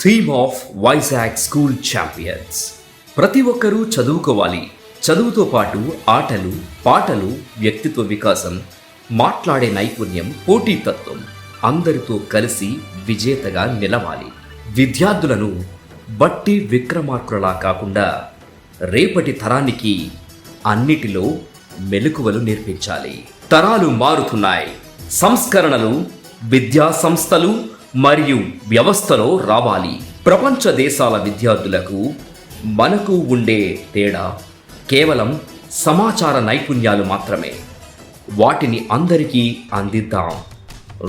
Theme of Vizag school champions. ప్రతి ఒక్కరూ చదువుకోవాలి. చదువుతో పాటు ఆటలు, పాటలు, వ్యక్తిత్వ వికాసం, మాట్లాడే నైపుణ్యం, పోటీతత్వం, అందరితో కలిసి విజేతగా నిలవాలి. విద్యార్థులను బట్టి విక్రమార్కులలా కాకుండా రేపటి తరానికి అన్నిటిలో మెలకువలు నేర్పించాలి. తరాలు మారుతున్నాయి. సంస్కరణలు విద్యా సంస్థలు మరియు వ్యవస్థలో రావాలి. ప్రపంచ దేశాల విద్యార్థులకు మనకు ఉండే తేడా కేవలం సమాచార నైపుణ్యాలు మాత్రమే. వాటిని అందరికీ అందిద్దాం.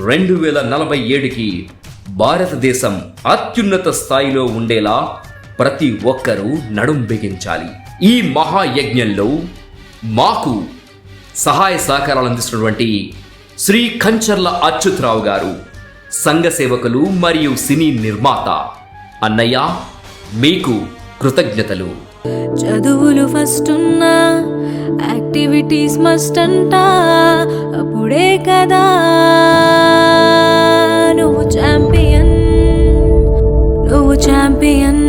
2047కి భారతదేశం అత్యున్నత స్థాయిలో ఉండేలా ప్రతి ఒక్కరూ నడుం బిగించాలి. ఈ మహాయజ్ఞంలో మాకు సహాయ సహకారాలు అందిస్తున్నటువంటి శ్రీ కంచర్ల అచ్యుతరావు గారు, సంఘ సేవకులు మరియు సినీ నిర్మాత. అన్నయ్య, మీకు కృతజ్ఞతలు. చదువులు ఫస్ట్ ఉన్నా యాక్టివిటీస్ మస్ట్ అంట, అప్పుడే కదా నువ్వు ఛాంపియన్. నువ్వు champion,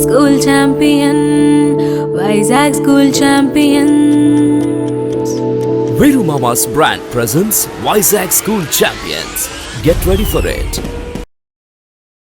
school champion, Vizag school champion. Veeru Mama's brand presents Vizag School Champions. Get ready for it.